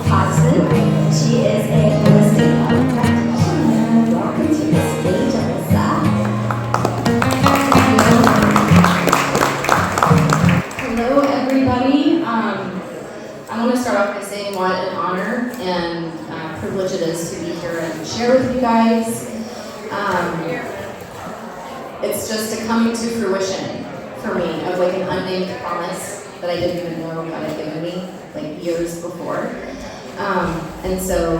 Hodgson. She is a holistic health practitioner. Welcome to the stage, Alyssa. Hello, everybody. I want to start off by saying what an honor and privilege it is to be here and share with you guys. It's just a coming to fruition for me of like an unnamed promise that I didn't even know God had given me like years before. And so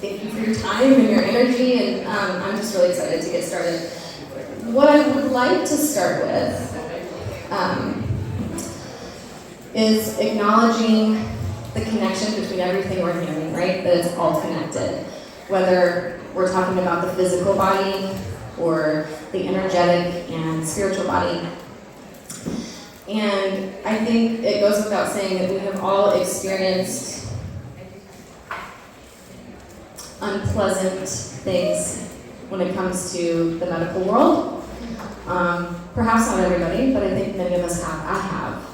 thank you for your time and your energy, and I'm just really excited to get started. What I would like to start with is acknowledging the connection between everything we're hearing, right? That it's all connected. Whether we're talking about the physical body or the energetic and spiritual body. And I think it goes without saying that we have all experienced unpleasant things when it comes to the medical world. Perhaps not everybody, but I think many of us have. I have.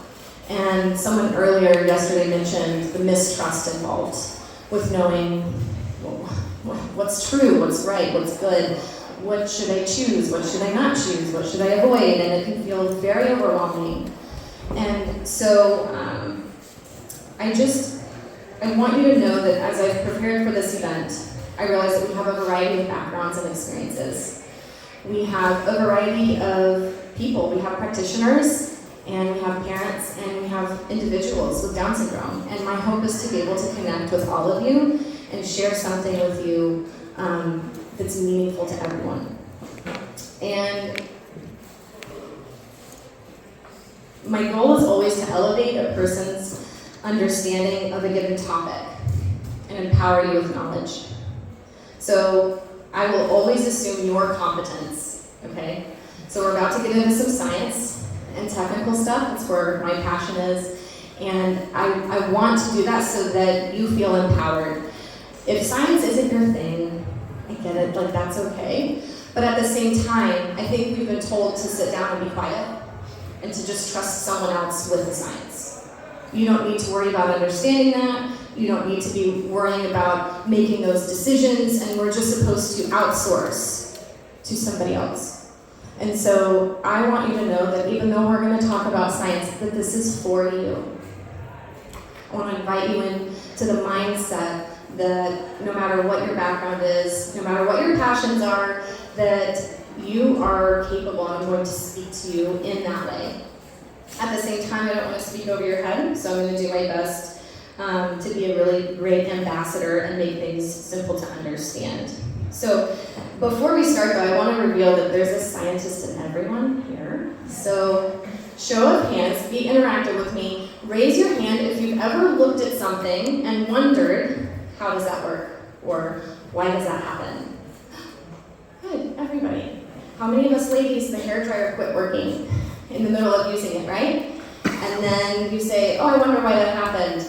And someone earlier yesterday mentioned the mistrust involved with knowing what's true, what's right, what's good, what should I choose, what should I not choose, what should I avoid, and it can feel very overwhelming. And so I want you to know that as I've prepared for this event, I realize that we have a variety of backgrounds and experiences. We have a variety of people. We have practitioners, and we have parents, and we have individuals with Down syndrome. And my hope is to be able to connect with all of you and share something with you that's meaningful to everyone. And my goal is always to elevate a person's understanding of a given topic and empower you with knowledge. So I will always assume your competence, okay? So we're about to get into some science and technical stuff. That's where my passion is. And I want to do that so that you feel empowered. If science isn't your thing, I get it, like that's okay. But at the same time, I think we've been told to sit down and be quiet and to just trust someone else with the science. You don't need to worry about understanding that. You don't need to be worrying about making those decisions, and we're just supposed to outsource to somebody else. And so I want you to know that even though we're going to talk about science, that this is for you. I want to invite you into the mindset that no matter what your background is, no matter what your passions are, that you are capable, and I'm going to speak to you in that way. At the same time, I don't want to speak over your head, so I'm going to do my best to be a really great ambassador and make things simple to understand. So before we start, though, I want to reveal that there's a scientist in everyone here. So show of hands, be interactive with me. Raise your hand if you've ever looked at something and wondered, how does that work? Or why does that happen? Good, everybody. How many of us ladies, the hairdryer quit working in the middle of using it, right? And then you say, oh, I wonder why that happened.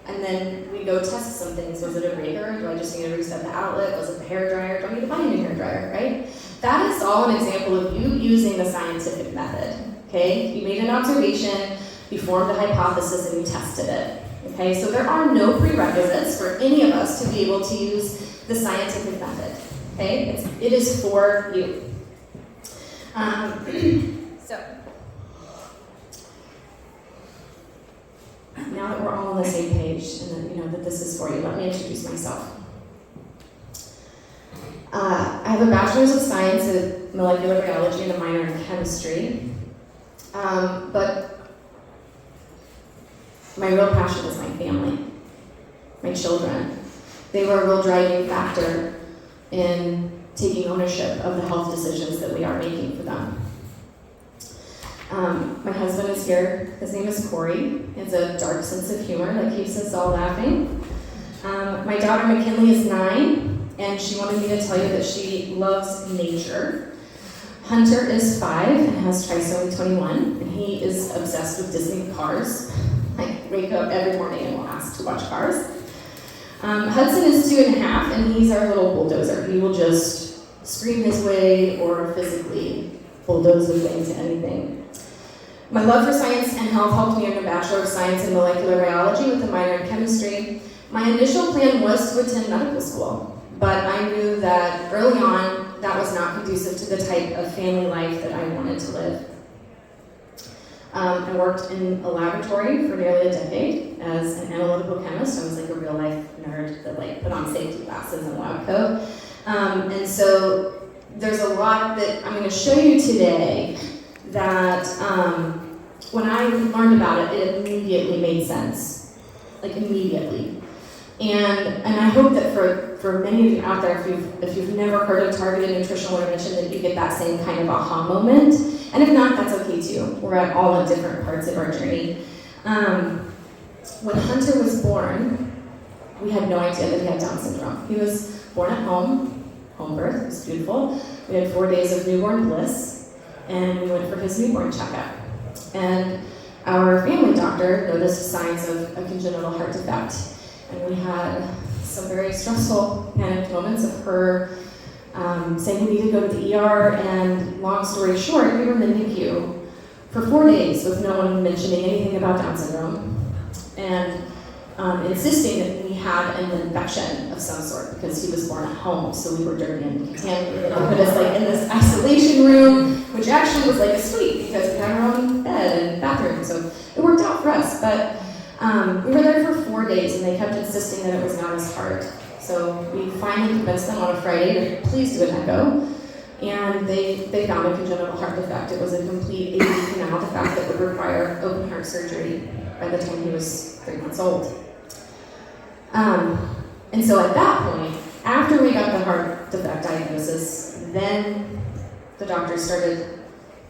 And then we go test some things. Was it a breaker? Do I just need to reset the outlet? Was it the hairdryer? Do I need to buy a new hairdryer, right? That is all an example of you using the scientific method, okay? You made an observation, you formed a hypothesis, and you tested it, okay? So there are no prerequisites for any of us to be able to use the scientific method, okay? It is for you. So, now that we're all on the same page and that you know that this is for you, let me introduce myself. I have a bachelor's of science in molecular biology and a minor in chemistry. But my real passion is my family, my children. They were a real driving factor in taking ownership of the health decisions that we are making for them. My husband is here. His name is Corey. He has a dark sense of humor that keeps us all laughing. My daughter McKinley is 9, and she wanted me to tell you that she loves nature. Hunter is 5 and has trisomy 21, and he is obsessed with Disney cars. I wake up every morning and will ask to watch Cars. Hudson is 2.5, and he's our little bulldozer. He will just scream his way or physically bulldoze his way into anything. My love for science and health helped me earn a Bachelor of Science in Molecular Biology with a minor in chemistry. story, my initial plan was to attend medical school, but I knew that early on that was not conducive to the type of family life that I wanted to live. I worked in a laboratory for nearly a decade as an analytical chemist. I was like a real life nerd that like put on safety glasses and lab coat. And so there's a lot that I'm going to show you today that when I learned about it, it immediately made sense, like immediately. And I hope that for many of you out there, if you've never heard of targeted nutritional intervention, that you get that same kind of aha moment. And if not, that's okay too. We're at all in different parts of our journey. When Hunter was born, we had no idea that he had Down syndrome. He was born at home birth, it was beautiful. We had 4 days of newborn bliss, and we went for his newborn checkup. And our family doctor noticed signs of a congenital heart defect. And we had some very stressful panicked moments of her saying we need to go to the ER, and long story short, we were in the NICU for 4 days with no one mentioning anything about Down syndrome, and insisting that we had an infection of some sort because he was born at home, so we were dirty and contaminated. They put us like in this isolation room, which actually was like a suite because we had our own bed and bathroom, so it worked out for us. But we were there for 4 days, and they kept insisting that it was not his heart. So we finally convinced them on a Friday to please do an echo, and they found a congenital heart defect. It was a complete AV canal defect that would require open heart surgery by the time he was 3 months old. And so at that point, after we got the heart defect diagnosis, then the doctor started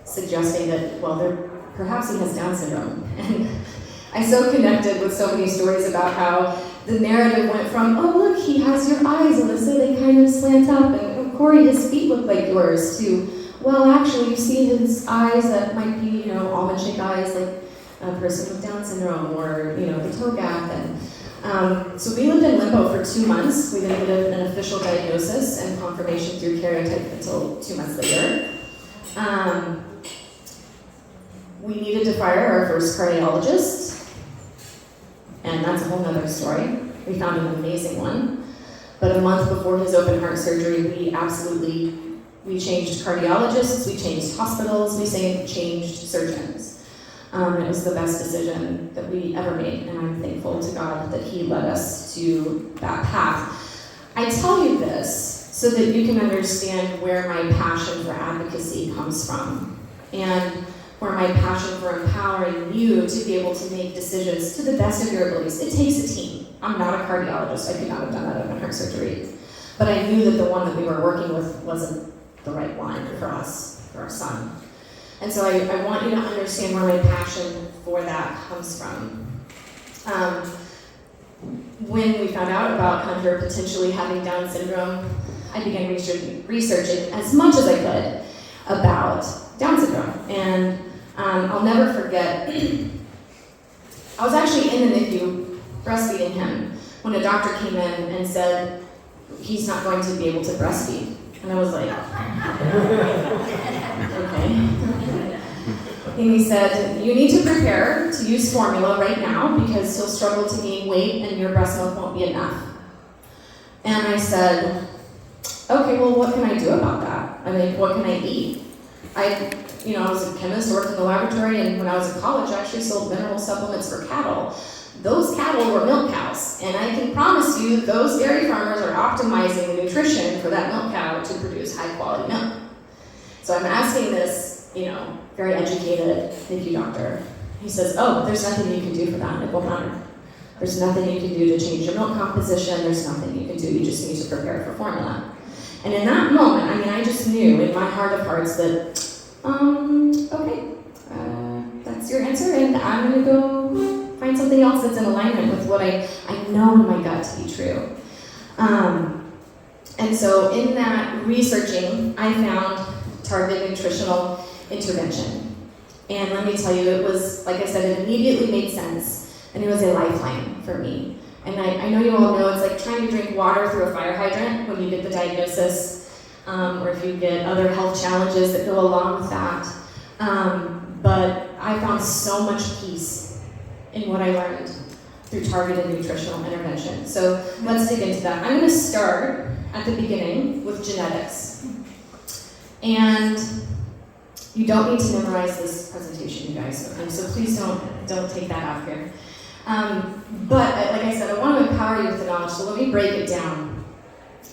suggesting that, well, perhaps he has Down syndrome. And I so connected with so many stories about how the narrative went from, oh look, he has your eyes, Alyssa, they kind of slant up, and oh, Corey, his feet look like yours, to, well, actually, you see his eyes that might be, almond-shaped eyes, like a person with Down syndrome, or, the toe gap. And so we lived in limbo for 2 months. We didn't get an official diagnosis and confirmation through karyotype until 2 months later. We needed to fire our first cardiologist, and that's a whole nother story. We found an amazing one. But a month before his open heart surgery, we changed cardiologists, we changed hospitals, we changed surgeons. It was the best decision that we ever made, and I'm thankful to God that He led us to that path. I tell you this so that you can understand where my passion for advocacy comes from, and where my passion for empowering you to be able to make decisions to the best of your abilities. It takes a team. I'm not a cardiologist. I could not have done that open heart surgery. But I knew that the one that we were working with wasn't the right one for us, for our son. And so I want you to understand where my passion for that comes from. When we found out about Hunter potentially having Down syndrome, I began researching as much as I could about Down syndrome. And I'll never forget, I was actually in the NICU breastfeeding him when a doctor came in and said, he's not going to be able to breastfeed. And I was like, okay. And he said, you need to prepare to use formula right now because he'll struggle to gain weight and your breast milk won't be enough. And I said, okay, well, what can I do about that? I mean, what can I eat? I was a chemist, worked in the laboratory, and when I was in college, I actually sold mineral supplements for cattle. Those cattle were milk cows, and I can promise you those dairy farmers are optimizing the nutrition for that milk cow to produce high-quality milk. So I'm asking this, very educated NICU doctor. He says, oh, there's nothing you can do for that. It won't matter. There's nothing you can do to change your milk composition. There's nothing you can do. You just need to prepare for formula. And in that moment, I just knew in my heart of hearts that, okay, that's your answer, and I'm going to go find something else that's in alignment with what I know in my gut to be true. And so in that researching, I found targeted nutritional intervention. And let me tell you, it was, like I said, it immediately made sense, and it was a lifeline for me. And I know you all know it's like trying to drink water through a fire hydrant when you get the diagnosis, or if you get other health challenges that go along with that. But I found so much peace in what I learned through targeted nutritional intervention. mentioned. So let's dig into that. I'm going to start at the beginning with genetics. And you don't need to memorize this presentation, you guys, okay? So please don't take that out here. But like I said, I want to empower you with the knowledge, so let me break it down.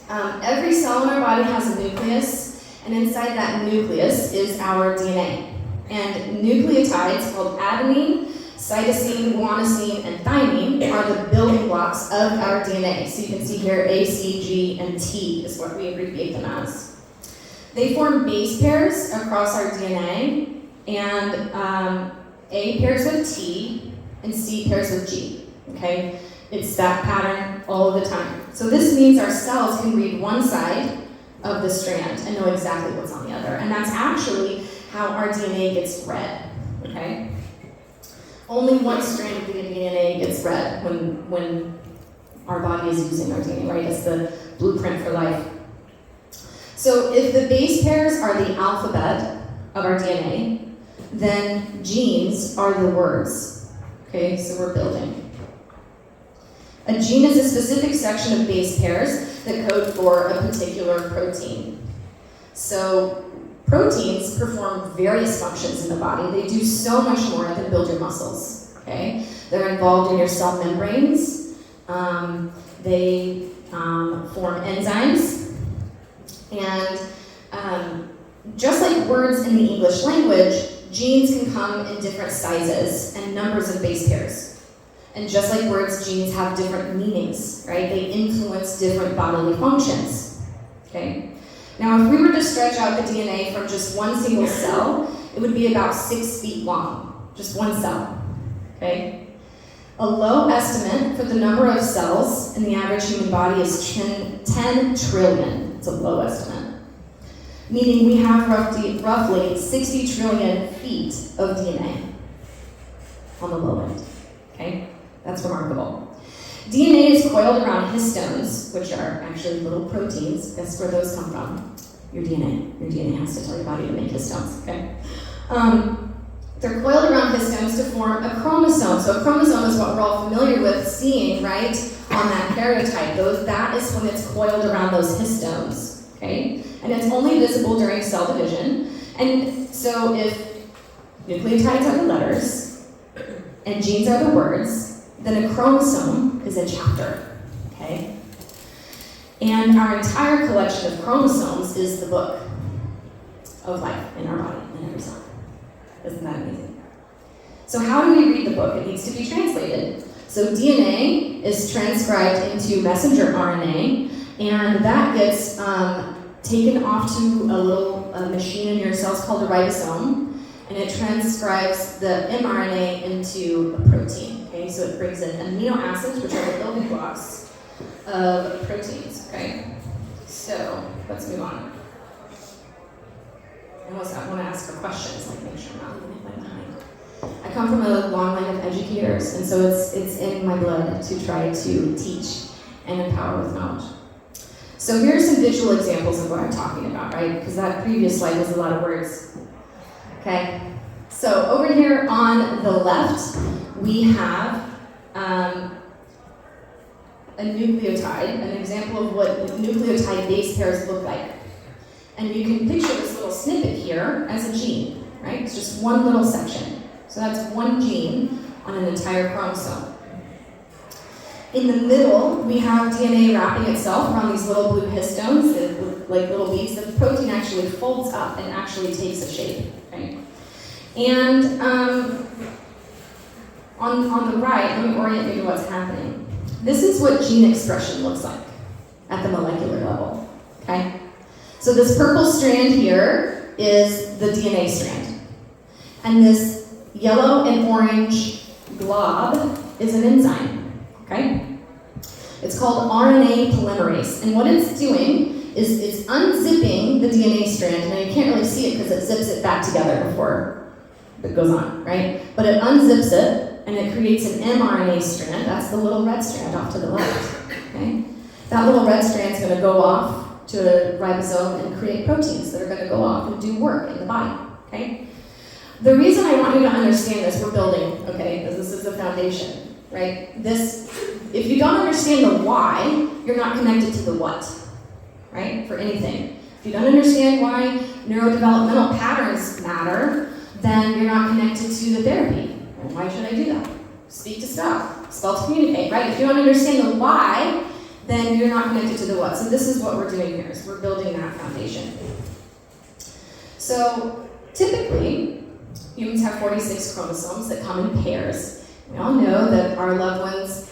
Every cell in our body has a nucleus, and inside that nucleus is our DNA. And nucleotides called adenine, cytosine, guanosine, and thymine are the building blocks of our DNA. So you can see here A, C, G, and T is what we abbreviate them as. They form base pairs across our DNA, and A pairs with T, and C pairs with G, okay? It's that pattern all of the time. So this means our cells can read one side of the strand and know exactly what's on the other. And that's actually how our DNA gets read, okay? Only one strand of the DNA gets read when our body is using our DNA, right? It's the blueprint for life. So if the base pairs are the alphabet of our DNA, then genes are the words, okay? So we're building. A gene is a specific section of base pairs that code for a particular protein. So proteins perform various functions in the body. They do so much more than build your muscles, okay? They're involved in your cell membranes. They form enzymes. And just like words in the English language, genes can come in different sizes and numbers of base pairs. And just like words, genes have different meanings, right? They influence different bodily functions, okay? Now, if we were to stretch out the DNA from just one single cell, it would be about 6 feet long, just one cell, okay? A low estimate for the number of cells in the average human body is 10 trillion. It's a low estimate, meaning we have roughly 60 trillion feet of DNA on the low end, okay? That's remarkable. DNA is coiled around histones, which are actually little proteins. Guess where those come from? Your DNA. Your DNA has to tell your body to make histones, okay? They're coiled around histones to form a chromosome. So a chromosome is what we're all familiar with seeing, right, on that karyotype. That is when it's coiled around those histones, okay? And it's only visible during cell division. And so if nucleotides are the letters and genes are the words, then a chromosome is a chapter, okay? And our entire collection of chromosomes is the book of life in our body, in every cell. Isn't that amazing? So how do we read the book? It needs to be translated. So DNA is transcribed into messenger RNA, and that gets taken off to a little machine in your cells called a ribosome, and it transcribes the mRNA into a protein, okay? So it brings in amino acids, which are the building blocks of proteins, okay? So let's move on. I want to ask for questions, like make sure I'm not leaving anybody behind. I come from a long line of educators, and so it's in my blood to try to teach and empower with knowledge. So here are some visual examples of what I'm talking about, right? Because that previous slide was a lot of words. Okay, so over here on the left, we have a nucleotide, an example of what nucleotide base pairs look like. And you can picture this little snippet here as a gene, right? It's just one little section. So that's one gene on an entire chromosome. In the middle, we have DNA wrapping itself around these little blue histones, like little beads. The protein actually folds up and actually takes a shape, right? And on the right, let me orient you to what's happening. This is what gene expression looks like at the molecular level, okay? So this purple strand here is the DNA strand. And this yellow and orange glob is an enzyme, okay? It's called RNA polymerase. And what it's doing is it's unzipping the DNA strand. Now you can't really see it because it zips it back together before it goes on, right? But it unzips it and it creates an mRNA strand. That's the little red strand off to the left, okay? That little red strand is going to go off to a ribosome and create proteins that are going to go off and do work in the body, okay? The reason I want you to understand this, we're building, okay, because this is the foundation, right? This if you don't understand the why, you're not connected to the what, right? For anything. If you don't understand why neurodevelopmental patterns matter, then you're not connected to the therapy. Well, why should I do that? Speak to spell. Spell to communicate, right? If you don't understand the why, then you're not connected to the what. So this is what we're doing here, is we're building that foundation. So typically, humans have 46 chromosomes that come in pairs. We all know that our loved ones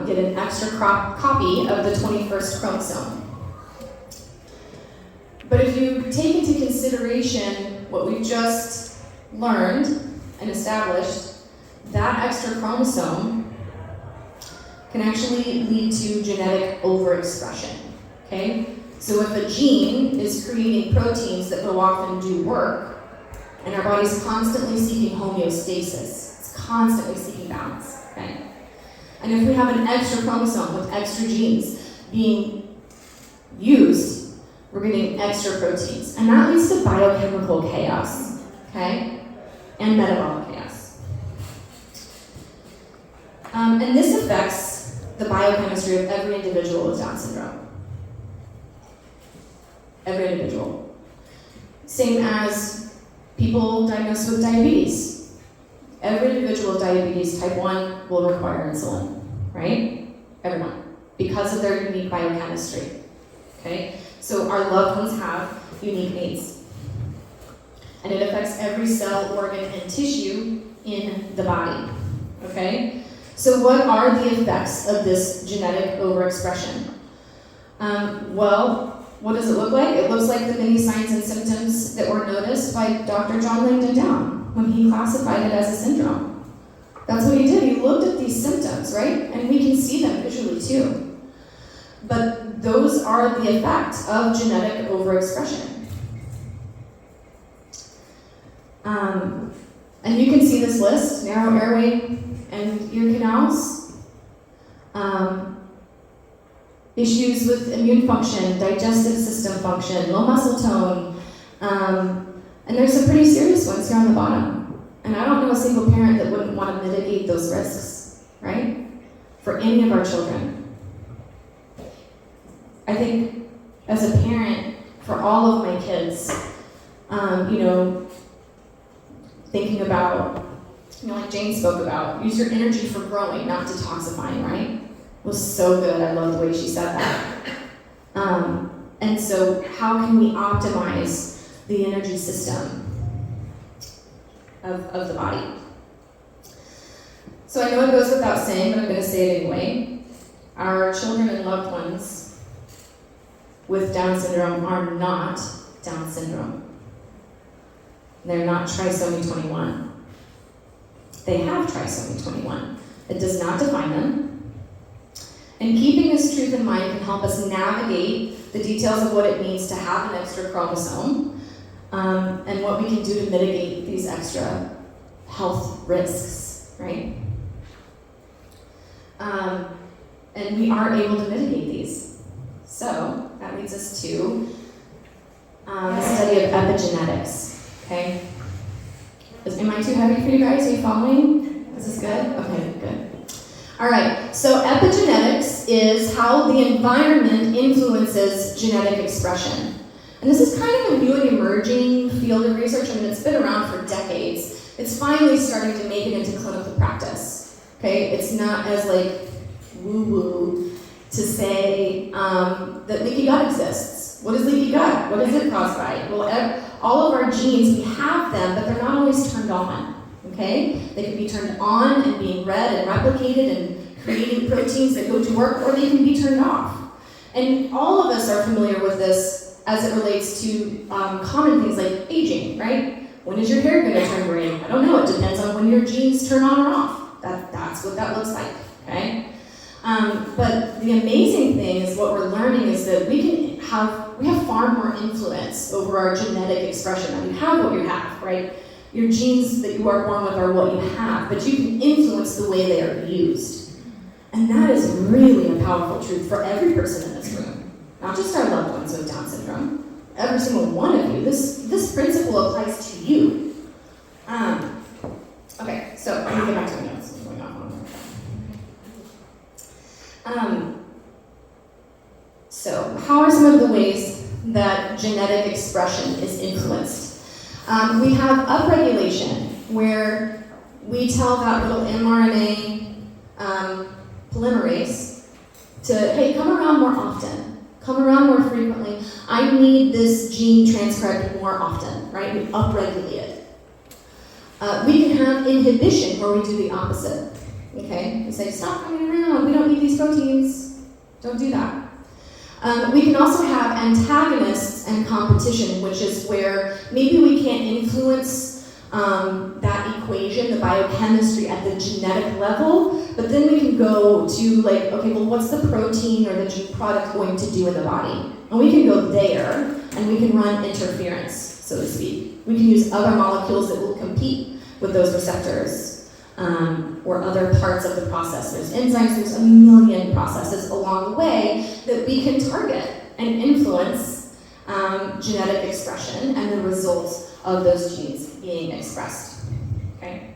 get an extra copy of the 21st chromosome. But if you take into consideration what we've just learned and established, that extra chromosome can actually lead to genetic overexpression, okay? So if a gene is creating proteins that go off and do work, and our body's constantly seeking homeostasis, it's constantly seeking balance, okay? And if we have an extra chromosome with extra genes being used, we're getting extra proteins. And that leads to biochemical chaos, okay? And metabolic chaos. And this affects the biochemistry of every individual with Down syndrome. Every individual. Same as people diagnosed with diabetes. Every individual with diabetes type 1 will require insulin, right? Everyone. Because of their unique biochemistry, okay? So our loved ones have unique needs. And it affects every cell, organ, and tissue in the body, okay? So what are the effects of this genetic overexpression? Well, what does it look like? It looks like the many signs and symptoms that were noticed by Dr. John Langdon Down when he classified it as a syndrome. That's what he did. He looked at these symptoms, right? And we can see them visually too. But those are the effects of genetic overexpression. And you can see this list: narrow airway and ear canals, issues with immune function, digestive system function, low muscle tone, and there's some pretty serious ones here on the bottom. And I don't know a single parent that wouldn't want to mitigate those risks, right? For any of our children. I think as a parent, for all of my kids, thinking about, like Jane spoke about, use your energy for growing, not detoxifying, right? It was so good. I love the way she said that. And so how can we optimize the energy system of the body? So I know it goes without saying, but I'm going to say it anyway. Our children and loved ones with Down syndrome are not Down syndrome. They're not trisomy 21. They have trisomy 21. It does not define them. And keeping this truth in mind can help us navigate the details of what it means to have an extra chromosome, and what we can do to mitigate these extra health risks, right? And we are able to mitigate these. So that leads us to the study of epigenetics. Okay? Am I too heavy for you guys? Are you following? Is this good? Okay, good. All right, so epigenetics is how the environment influences genetic expression. And this is kind of a new and emerging field of research. I mean, it's been around for decades. It's finally starting to make it into clinical practice. Okay? It's not as like woo-woo to say that leaky gut exists. What is leaky gut? What is it caused by? Well, all of our genes, we have them, but they're not always turned on, okay? They can be turned on and being read and replicated and creating proteins that go to work, or they can be turned off. And all of us are familiar with this as it relates to common things like aging, right? When is your hair gonna turn gray? I don't know, it depends on when your genes turn on or off. That's what that looks like, okay? But the amazing thing is what we're learning is that we have far more influence over our genetic expression. Now, you have what you have, right? Your genes that you are born with are what you have, but you can influence the way they are used. And that is really a powerful truth for every person in this room, not just our loved ones with Down syndrome. Every single one of you. This principle applies to you. Okay, so let me get back to my notes. I'm going off on So how are some of the ways that genetic expression is influenced? We have upregulation, where we tell that little mRNA polymerase to, hey, come around more often, come around more frequently. I need this gene transcribed more often, right? We upregulate it. We can have inhibition, where we do the opposite, okay? We say, stop coming around, we don't need these proteins, don't do that. We can also have antagonists and competition, which is where maybe we can't influence that equation, the biochemistry at the genetic level, but then we can go to like, okay, well, what's the protein or the gene product going to do in the body? And we can go there, and we can run interference, so to speak. We can use other molecules that will compete with those receptors, or other parts of the process. There's enzymes, there's a million processes along the way that we can target and influence genetic expression and the results of those genes being expressed. Okay?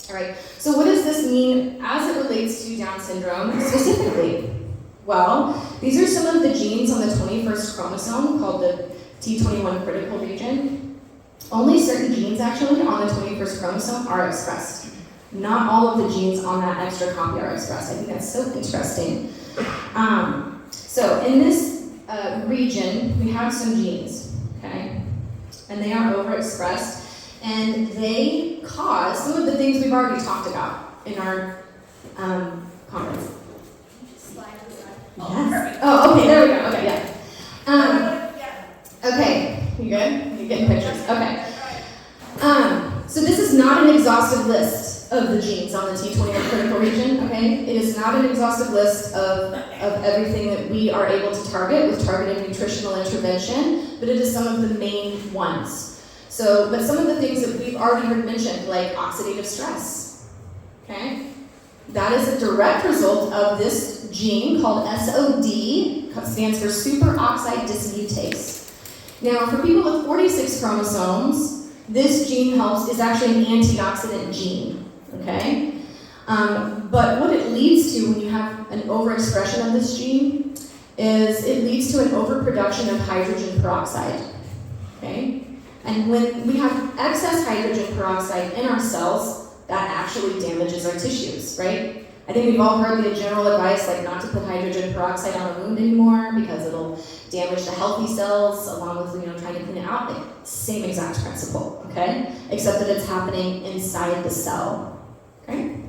All right, so what does this mean as it relates to Down syndrome specifically? Well, these are some of the genes on the 21st chromosome called the T21 critical region. Only certain genes actually on the 21st chromosome are expressed. Not all of the genes on that extra copy are expressed. I think that's so interesting. So in this region, we have some genes, okay? And they are overexpressed, and they cause some of the things we've already talked about in our conference. Yes. Oh, okay, there we go. Okay, yeah. Okay, you good? You getting pictures? Okay. So this is not an exhaustive list of the genes on the T21 critical region, okay? It is not an exhaustive list of everything that we are able to target with targeted nutritional intervention, but it is some of the main ones. So, but some of the things that we've already heard mentioned, like oxidative stress, okay? That is a direct result of this gene called SOD, stands for superoxide dismutase. Now, for people with 46 chromosomes, this gene is actually an antioxidant gene, okay? But what it leads to when you have an overexpression of this gene is it leads to an overproduction of hydrogen peroxide, okay? And when we have excess hydrogen peroxide in our cells, that actually damages our tissues, right? I think we've all heard the general advice, like not to put hydrogen peroxide on a wound anymore because it'll damage the healthy cells along with, trying to clean it out. Like, same exact principle, okay? Except that it's happening inside the cell, okay?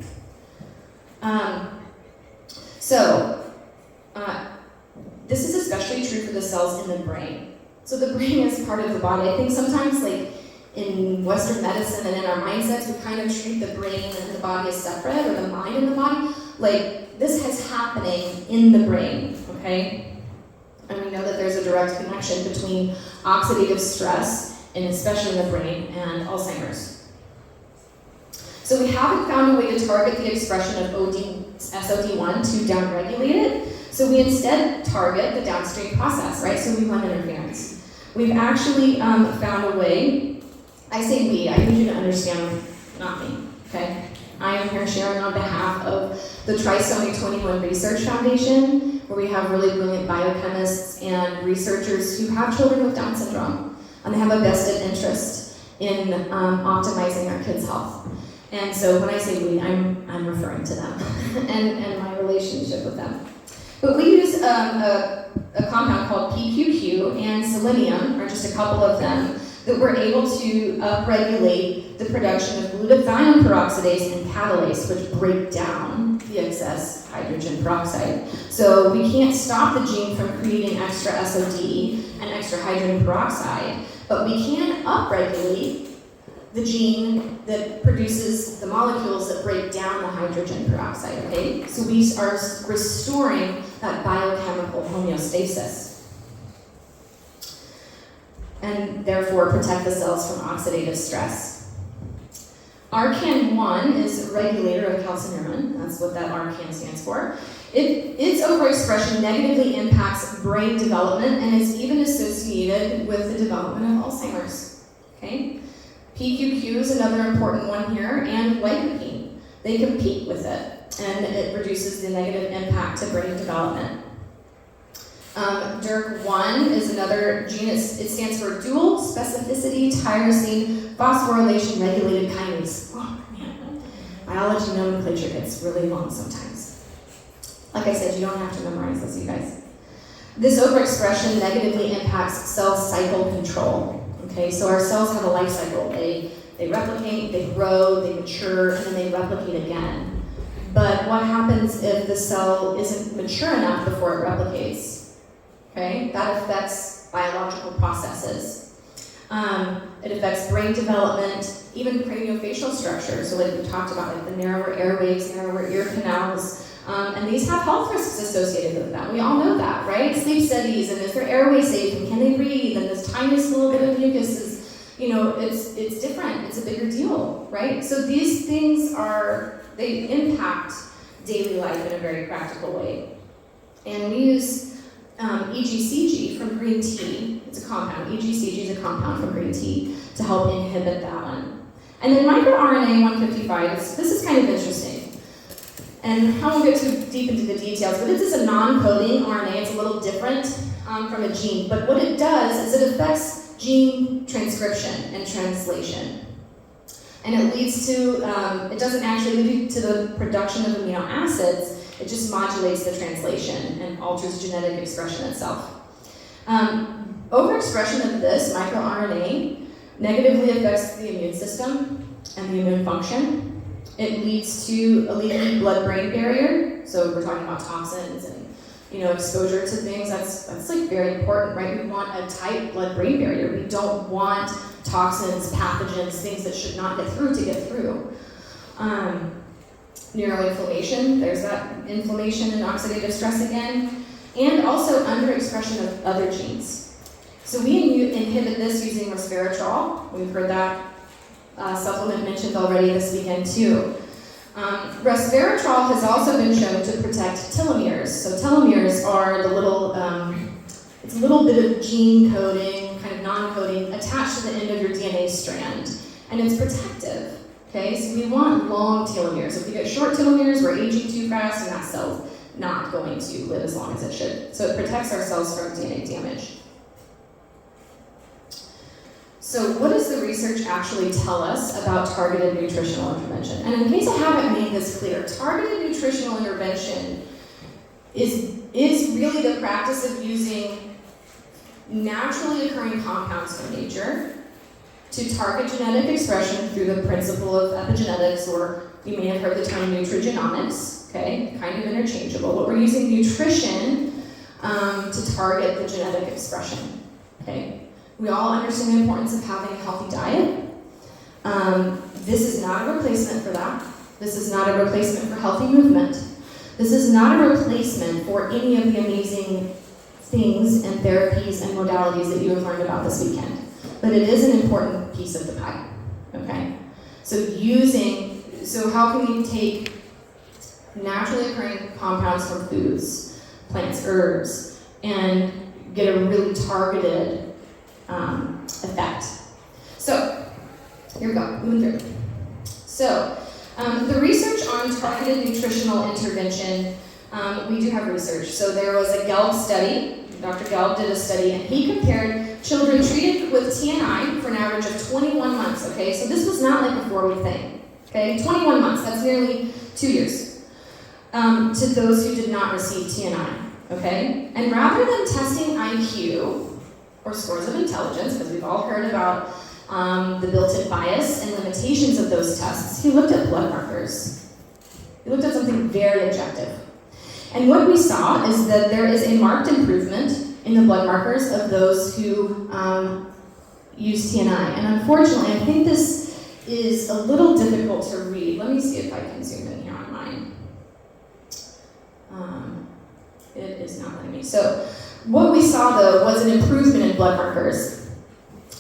This is especially true for the cells in the brain. So the brain is part of the body. I think sometimes, like, in Western medicine and in our mindsets, we kind of treat the brain and the body as separate, or the mind and the body. Like, this is happening in the brain, okay? And we know that there's a direct connection between oxidative stress, and especially in the brain, and Alzheimer's. So we haven't found a way to target the expression of SOD1 to downregulate it, so we instead target the downstream process, right? So we run interference. We've actually found a way. I say we, I need you to understand, not me, okay? I am here sharing on behalf of the Trisomy 21 Research Foundation, where we have really brilliant biochemists and researchers who have children with Down syndrome, and they have a vested interest in optimizing our kids' health. And so when I say we, I'm referring to them and my relationship with them. But we use a compound called PQQ and selenium, or just a couple of them, that we're able to upregulate the production of glutathione peroxidase and catalase, which break down the excess hydrogen peroxide. So we can't stop the gene from creating extra SOD and extra hydrogen peroxide, but we can upregulate the gene that produces the molecules that break down the hydrogen peroxide, okay? So we are restoring that biochemical homeostasis, and therefore protect the cells from oxidative stress. RCAN1 is a regulator of calcineurin. That's what that RCAN stands for. Its overexpression negatively impacts brain development and is even associated with the development of Alzheimer's. Okay? PQQ is another important one here, and lycopene. They compete with it. and it reduces the negative impact to brain development. DYRK1 is another gene. It stands for dual specificity tyrosine phosphorylation regulated kinase. Oh, man. Biology nomenclature gets really long sometimes. Like I said, you don't have to memorize this, you guys. This overexpression negatively impacts cell cycle control. Okay, so our cells have a life cycle. They replicate, they grow, they mature, and then they replicate again. But what happens if the cell isn't mature enough before it replicates? Okay, that affects biological processes. It affects brain development, even craniofacial structure. So like we talked about, like the narrower airways, narrower ear canals, and these have health risks associated with them. We all know that, right? Sleep studies, and is their airway safe, and can they breathe, and this tiniest little bit of mucus is, it's different, it's a bigger deal, right? So these things they impact daily life in a very practical way. And we use EGCG from green tea. It's a compound. EGCG is a compound from green tea to help inhibit that one. And then microRNA 155, this is kind of interesting. And I won't get too deep into the details, but this is a non-coding RNA. It's a little different from a gene. But what it does is it affects gene transcription and translation. And it leads to, it doesn't actually lead to the production of amino acids. It just modulates the translation and alters genetic expression itself. Overexpression of this microRNA negatively affects the immune system and the immune function. It leads to a leaky blood-brain barrier. So we're talking about toxins and exposure to things. That's like very important, right? We want a tight blood-brain barrier. We don't want toxins, pathogens, things that should not get through to get through. Neuroinflammation, there's that inflammation and oxidative stress again, and also underexpression of other genes. So we inhibit this using resveratrol. We've heard that supplement mentioned already this weekend too. Resveratrol has also been shown to protect telomeres. So telomeres are the little, it's a little bit of gene coding, kind of non-coding, attached to the end of your DNA strand, and it's protective. Okay, so we want long telomeres. If we get short telomeres, we're aging too fast, and that cell's not going to live as long as it should. So it protects our cells from DNA damage. So what does the research actually tell us about targeted nutritional intervention? And in case I haven't made this clear, targeted nutritional intervention is really the practice of using naturally occurring compounds from nature to target genetic expression through the principle of epigenetics, or you may have heard the term nutrigenomics, okay, kind of interchangeable, but we're using nutrition to target the genetic expression, okay? We all understand the importance of having a healthy diet. This is not a replacement for that. This is not a replacement for healthy movement. This is not a replacement for any of the amazing things and therapies and modalities that you have learned about this weekend. But it is an important piece of the pie, okay? So how can we take naturally occurring compounds from foods, plants, herbs, and get a really targeted effect? So, here we go, moving through. So, the research on targeted nutritional intervention, we do have research. So there was a Gelb study. Dr. Gelb did a study, and he compared children treated with TNI for an average of 21 months, okay? So this was not like a 4-week thing, okay? 21 months, that's nearly 2 years, to those who did not receive TNI, okay? And rather than testing IQ, or scores of intelligence, because we've all heard about the built-in bias and limitations of those tests, he looked at blood markers. He looked at something very objective. And what we saw is that there is a marked improvement in the blood markers of those who use TNI. And unfortunately, I think this is a little difficult to read. Let me see if I can zoom in here on mine. It is not letting me. So what we saw, though, was an improvement in blood markers.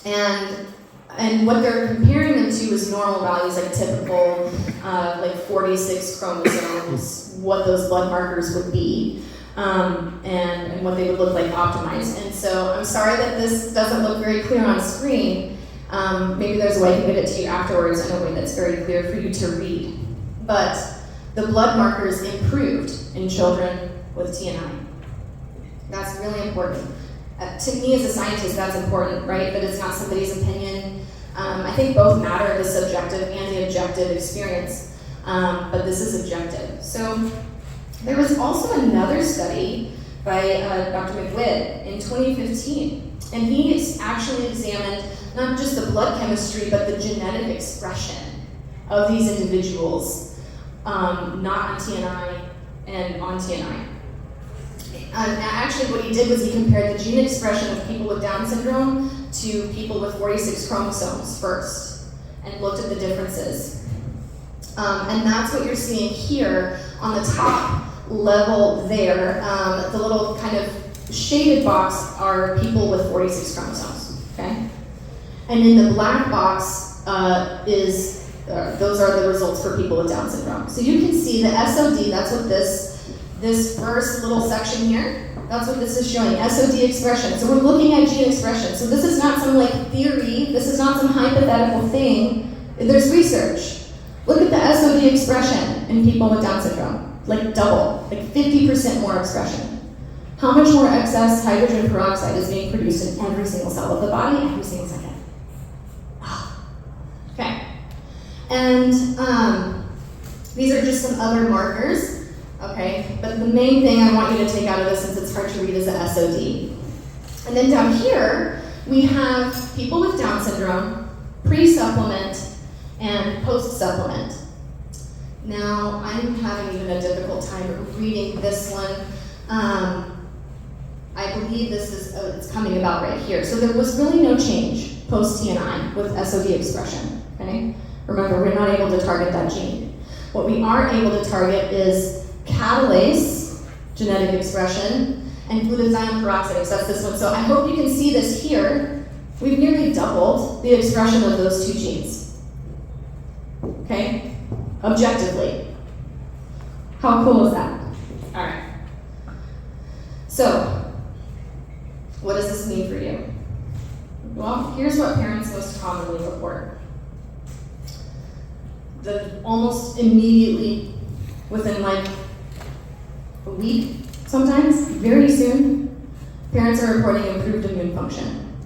And what they're comparing them to is normal values, like typical, like 46 chromosomes, what those blood markers would be, and what they would look like optimized. And so I'm sorry that this doesn't look very clear on screen. Maybe there's a way I can get it to you afterwards in a way that's very clear for you to read. But the blood markers improved in children with TNI. That's really important. To me as a scientist, that's important, right? But it's not somebody's opinion. I think both matter, the subjective and the objective experience, but this is objective. So there was also another study by Dr. McWitt in 2015, and he actually examined not just the blood chemistry, but the genetic expression of these individuals, not on TNI and on TNI. Actually, what he did was he compared the gene expression of people with Down syndrome to people with 46 chromosomes first, and looked at the differences. And that's what you're seeing here on the top level there. The little kind of shaded box are people with 46 chromosomes, okay? And in the black box those are the results for people with Down syndrome. So you can see the SOD, that's what this first little section here, that's what this is showing, SOD expression. So we're looking at gene expression. So this is not some like theory, this is not some hypothetical thing. There's research. Look at the SOD expression in people with Down syndrome, like double, like 50% more expression. How much more excess hydrogen peroxide is being produced in every single cell of the body every single second? Okay. And these are just some other markers, okay? But the main thing I want you to take out of this, since it's hard to read, is the SOD. And then down here, we have people with Down syndrome, pre-supplement, and post-supplement. Now, I'm having even a difficult time reading this one. I believe this is, it's coming about right here. So there was really no change post-TNI with SOD expression, okay? Remember, we're not able to target that gene. What we are able to target is catalase, genetic expression, and glutathione peroxidase, that's this one. So I hope you can see this here. We've nearly doubled the expression of those two genes, okay? Objectively. How cool is that? All right. So, what does this mean for you? Well, here's what parents most commonly report. Almost immediately, within like a week, sometimes, very soon, parents are reporting improved immune function.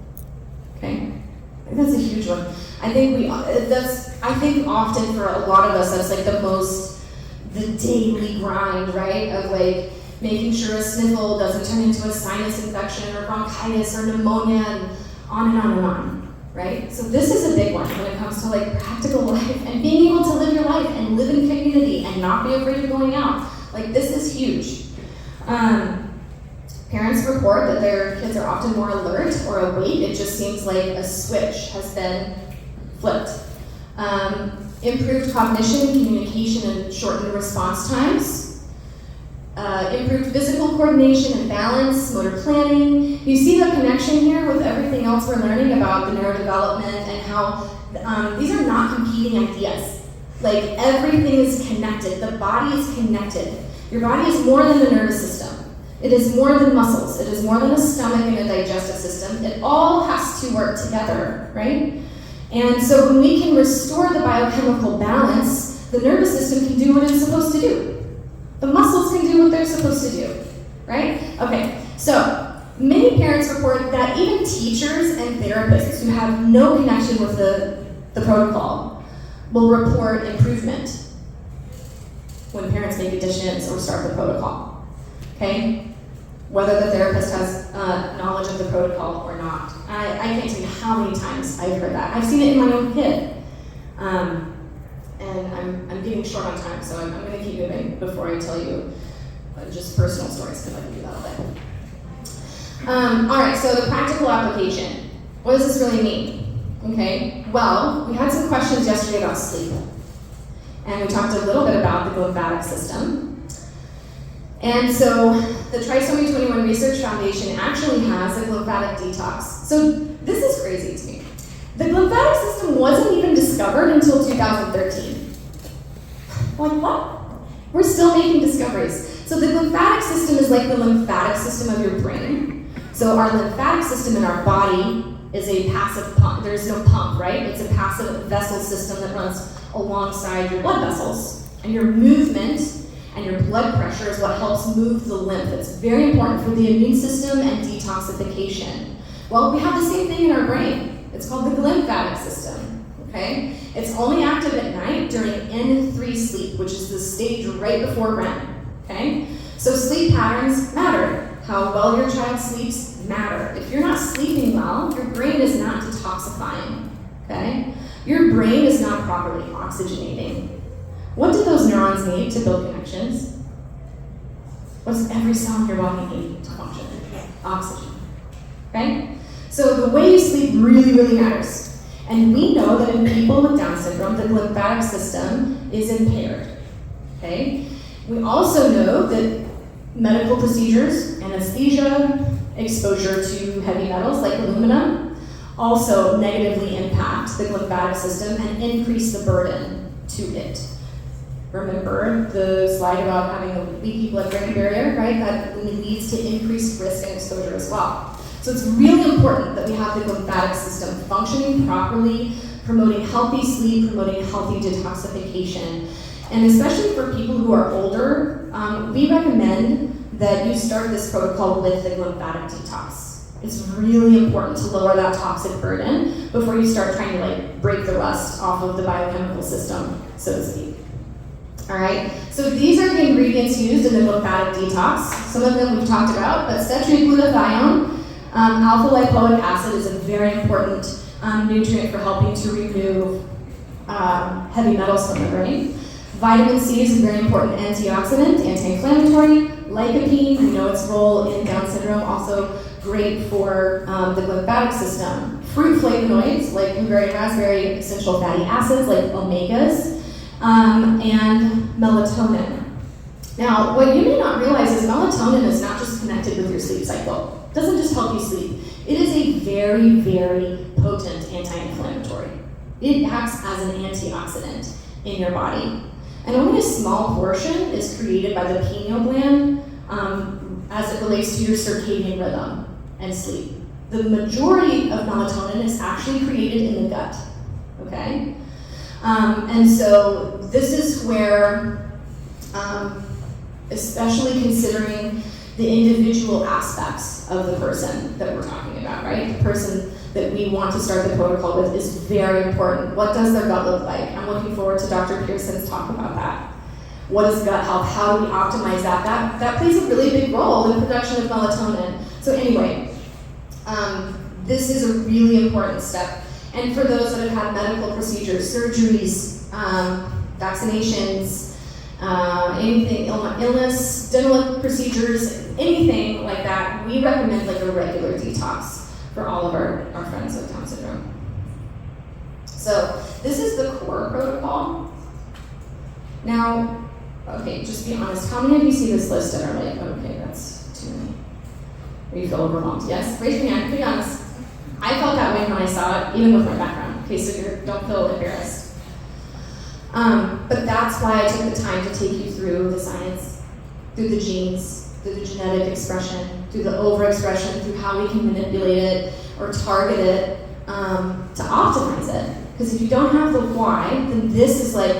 Okay? That's a huge one. I think often for a lot of us, that's like the daily grind, right? Of like making sure a sniffle doesn't turn into a sinus infection or bronchitis or pneumonia and on and on and on, right? So this is a big one when it comes to like practical life and being able to live your life and live in community and not be afraid of going out. Like this is huge. Parents report that their kids are often more alert or awake. It just seems like a switch has been flipped. Improved cognition, communication, and shortened response times. Improved physical coordination and balance, motor planning. You see the connection here with everything else we're learning about the neurodevelopment and how these are not competing ideas. Like everything is connected. The body is connected. Your body is more than the nervous system. It is more than muscles. It is more than a stomach and a digestive system. It all has to work together, right? And so when we can restore the biochemical balance, the nervous system can do what it's supposed to do. The muscles can do what they're supposed to do, right? Okay, so many parents report that even teachers and therapists who have no connection with the protocol will report improvement when parents make additions or start the protocol, okay? Whether the therapist has knowledge of the protocol or not. I can't tell you how many times I've heard that. I've seen it in my own kid. And I'm getting short on time, so I'm going to keep moving before I tell you just personal stories, because I can do that all day. All right, so the practical application. What does this really mean? Okay, well, we had some questions yesterday about sleep. And we talked a little bit about the lymphatic system. And so the Trisomy 21 Research Foundation actually has a lymphatic detox. So this is crazy to me. The lymphatic system wasn't even discovered until 2013. Like what? We're still making discoveries. So the lymphatic system is like the lymphatic system of your brain. So our lymphatic system in our body is a passive pump. There's no pump, right? It's a passive vessel system that runs alongside your blood vessels. And your movement and your blood pressure is what helps move the lymph. It's very important for the immune system and detoxification. Well, we have the same thing in our brain. It's called the lymphatic system, okay? It's only active at night during N3 sleep, which is the stage right before REM, okay? So sleep patterns matter. How well your child sleeps matter. If you're not sleeping well, your brain is not detoxifying, okay? Your brain is not properly oxygenating. What do those neurons need to build connections? What does every cell in your body need to function? Oxygen, okay? So the way you sleep really, really matters. And we know that in people with Down syndrome, the lymphatic system is impaired, okay? We also know that medical procedures, anesthesia, exposure to heavy metals like aluminum also negatively impact the lymphatic system and increase the burden to it. Remember the slide about having a leaky blood-brain barrier, right? That leads to increased risk and exposure as well. So it's really important that we have the lymphatic system functioning properly, promoting healthy sleep, promoting healthy detoxification. And especially for people who are older, we recommend that you start this protocol with the lymphatic detox. It's really important to lower that toxic burden before you start trying to like break the rust off of the biochemical system, so to speak. All right, so these are the ingredients used in the lymphatic detox. Some of them we've talked about, but cetriglutathione, alpha-lipoic acid is a very important nutrient for helping to remove heavy metals from the brain. Vitamin C is a very important antioxidant, anti-inflammatory. Lycopene, we know its role in Down syndrome, also great for the lymphatic system. Fruit flavonoids like blueberry and raspberry, essential fatty acids like omegas, and melatonin. Now, what you may not realize is melatonin is not just connected with your sleep cycle. It doesn't just help you sleep. It is a very, very potent anti-inflammatory. It acts as an antioxidant in your body. And only a small portion is created by the pineal gland as it relates to your circadian rhythm and sleep. The majority of melatonin is actually created in the gut, okay? And so this is where, especially considering the individual aspects of the person that we're talking about, right? The person that we want to start the protocol with is very important. What does their gut look like? I'm looking forward to Dr. Pearson's talk about that. What is gut health? How do we optimize that? That plays a really big role in production of melatonin. So anyway, this is a really important step. And for those that have had medical procedures, surgeries, vaccinations, anything, illness, dental procedures, anything like that, we recommend like a regular detox for all of our friends with Down syndrome. So this is the core protocol. Now, okay, just be honest, how many of you see this list and are like, okay, that's too many? Or you feel overwhelmed? Yes? Raise your hand, be honest. I felt that way when I saw it, even with my background. Okay, so you don't feel embarrassed. But that's why I took the time to take you through the science, through the genes, through the genetic expression, through the overexpression, through how we can manipulate it or target it to optimize it. Because if you don't have the why, then this is like,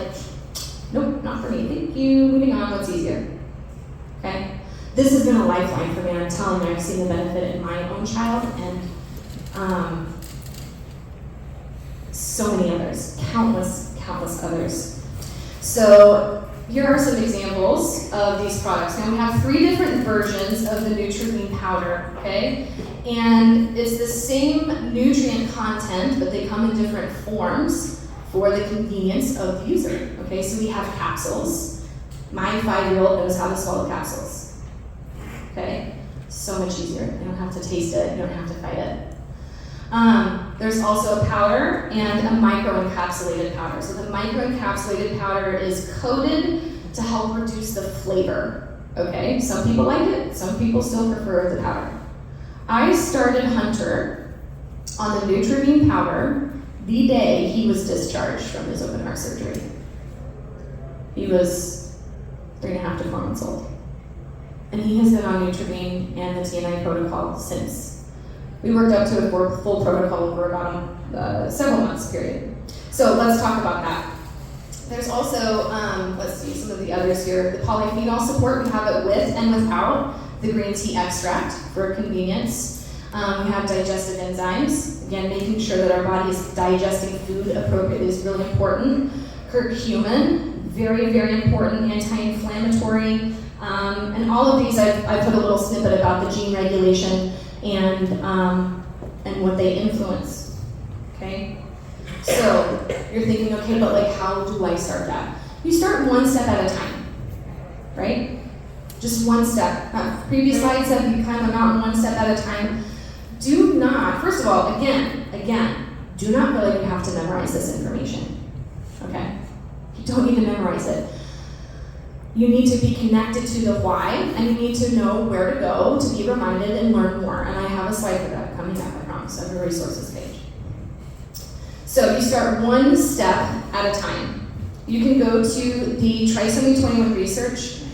nope, not for me, thank you, moving on, what's easier, okay? This has been a lifeline for me, and I'm telling you, I've seen the benefit in my own child and so many others, countless others. So here are some examples of these products. Now we have 3 different versions of the Nutritional powder, okay? And it's the same nutrient content, but they come in different forms for the convenience of the user, okay? So we have capsules. My 5-year-old knows how to swallow capsules, okay? So much easier. You don't have to taste it, you don't have to fight it. There's also a powder and a microencapsulated powder. So the microencapsulated powder is coated to help reduce the flavor, okay? Some people like it, some people still prefer the powder. I started Hunter on the Nutritional powder the day he was discharged from his open heart surgery. He was 3.5 to 4 months old. And he has been on Nutritional and the TNI protocol since. We worked up to a full protocol over about several months period. So let's talk about that. There's also, let's see, some of the others here. The polyphenol support, we have it with and without the green tea extract for convenience. We have digestive enzymes. Again, making sure that our body is digesting food appropriately is really important. Curcumin, very, very important, anti-inflammatory. And all of these, I put a little snippet about the gene regulation and what they influence, okay? So, you're thinking, okay, but like, how do I start that? You start one step at a time, right? Just one step. Previous slides said you climb a mountain one step at a time. Do not, first of all, again, do not feel like you have to memorize this information, okay? You don't need to memorize it. You need to be connected to the why, and you need to know where to go to be reminded and learn more. And I have a slide for that coming up, I promise, on the resources page. So you start one step at a time. You can go to the trisomy 21 research.org.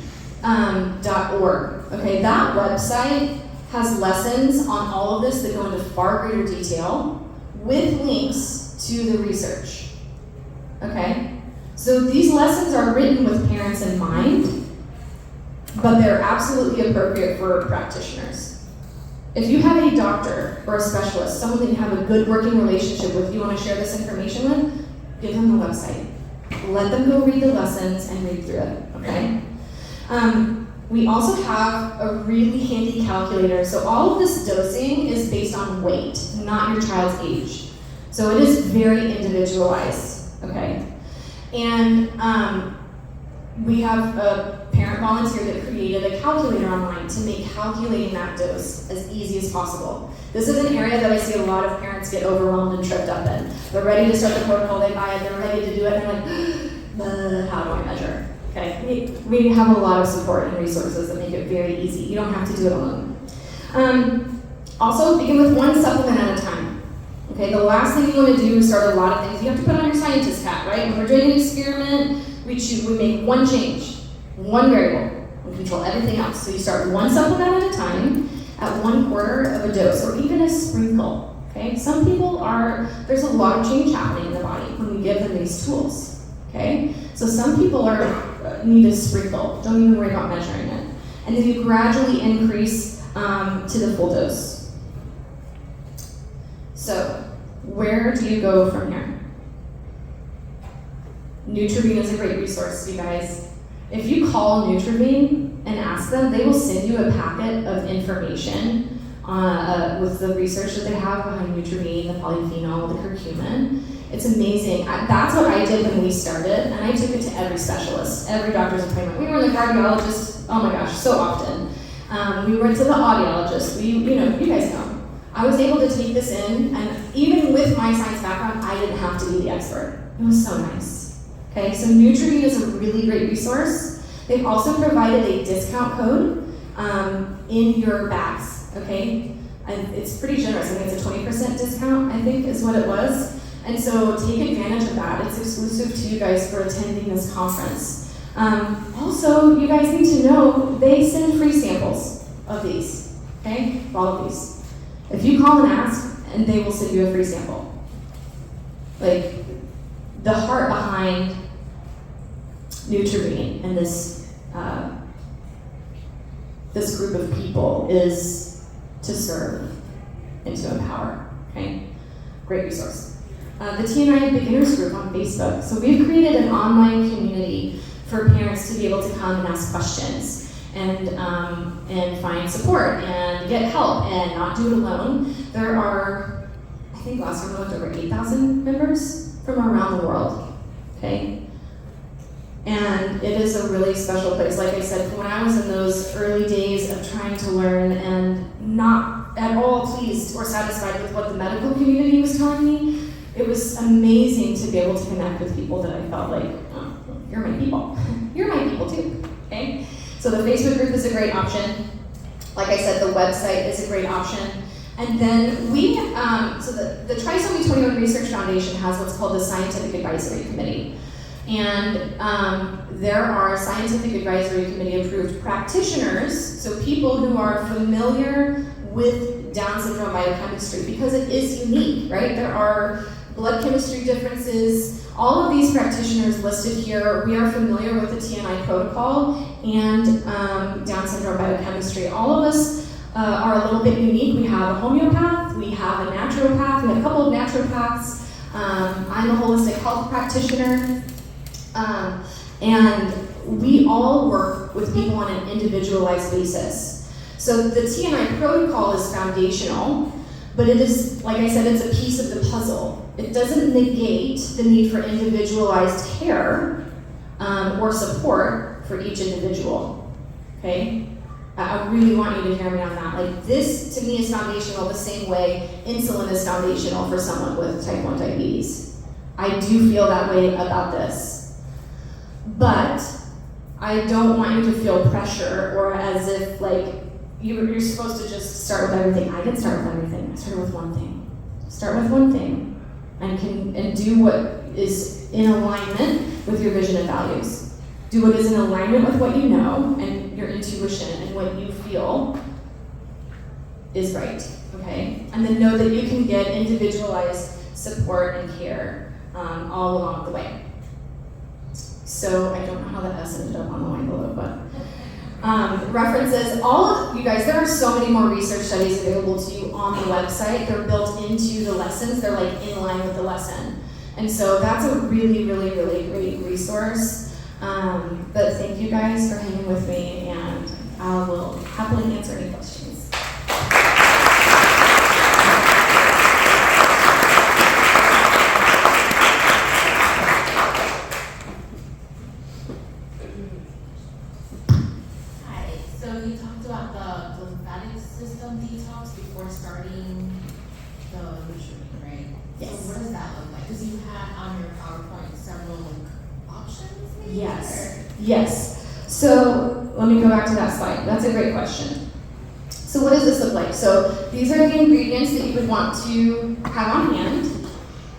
Okay, that website has lessons on all of this that go into far greater detail with links to the research. Okay? So these lessons are written with parents in mind, but they're absolutely appropriate for practitioners. If you have a doctor or a specialist, someone that you have a good working relationship with, you want to share this information with, give them the website. Let them go read the lessons and read through it, okay? We also have a really handy calculator. So all of this dosing is based on weight, not your child's age. So it is very individualized, okay? And we have a parent volunteer that created a calculator online to make calculating that dose as easy as possible. This is an area that I see a lot of parents get overwhelmed and tripped up in. They're ready to start the protocol, they buy it, they're ready to do it, and they're like, how do I measure? Okay, we have a lot of support and resources that make it very easy. You don't have to do it alone. Also, begin with one supplement at a time. Okay, the last thing you want to do is start a lot of things. You have to put on your scientist hat, right? When we're doing an experiment, we make one change, one variable. We control everything else. So you start one supplement at a time, at 1/4 of a dose, or even a sprinkle. Okay, some people there's a lot of change happening in the body when we give them these tools. Okay, so some people need a sprinkle. Don't even worry about measuring it. And then you gradually increase to the full dose. So, where do you go from here? Nutritional is a great resource, you guys. If you call Nutritional and ask them, they will send you a packet of information with the research that they have behind Nutritional, the polyphenol, the curcumin. It's amazing. That's what I did when we started, and I took it to every specialist, every doctor's appointment. We were in the cardiologist, oh my gosh, so often. We went to the audiologist. You guys know. I was able to take this in, and even with my science background, I didn't have to be the expert. It was so nice. Okay, so Nutritional is a really great resource. They've also provided a discount code in your bags, okay? And it's pretty generous. I think it's a 20% discount, I think is what it was. And so take advantage of that. It's exclusive to you guys for attending this conference. Also, you guys need to know they send free samples of these, okay? All of these. If you call and ask, and they will send you a free sample. Like, the heart behind Nutritional and this group of people is to serve and to empower, okay? Great resource. The TNI Beginners Group on Facebook. So we've created an online community for parents to be able to come and ask questions and find support and get help and not do it alone. There are, I think last time we looked, over 8,000 members from around the world, okay? And it is a really special place. Like I said, when I was in those early days of trying to learn and not at all pleased or satisfied with what the medical community was telling me, it was amazing to be able to connect with people that I felt like, oh, you're my people. You're my people too, okay? So the Facebook group is a great option. Like I said, the website is a great option. And then so the Trisomy 21 Research Foundation has what's called the Scientific Advisory Committee. And there are Scientific Advisory Committee approved practitioners, so people who are familiar with Down syndrome biochemistry, because it is unique, right? There are blood chemistry differences. All of these practitioners listed here, we are familiar with the TNI protocol and Down syndrome biochemistry. All of us are a little bit unique. We have a homeopath, we have a naturopath, we have a couple of naturopaths. I'm a holistic health practitioner, and we all work with people on an individualized basis. So the TNI protocol is foundational, but it is, like I said, it's a piece of the puzzle. It doesn't negate the need for individualized care or support for each individual, okay? I really want you to hear me on that. Like, this, to me, is foundational the same way insulin is foundational for someone with type 1 diabetes. I do feel that way about this. But I don't want you to feel pressure or as if, like, you're supposed to just start with everything. I didn't start with everything. I started with one thing. Start with one thing and do what is in alignment with your vision and values. Do what is in alignment with what you know and your intuition and what you feel is right, okay? And then know that you can get individualized support and care all along the way. So I don't know how that S ended up on the line below, but references, all of you guys, there are so many more research studies available to you on the website. They're built into the lessons. They're like in line with the lesson. And so that's a really, really, really great resource. But thank you guys for hanging with me, and I will happily answer any questions. Hi, so you talked about the lymphatic system detox before starting the nutrition, right? Yes. So what does that look like? Because you had on your PowerPoint several options, maybe? Yes. So let me go back to that slide. That's a great question. So what does this look like? So these are the ingredients that you would want to have on hand.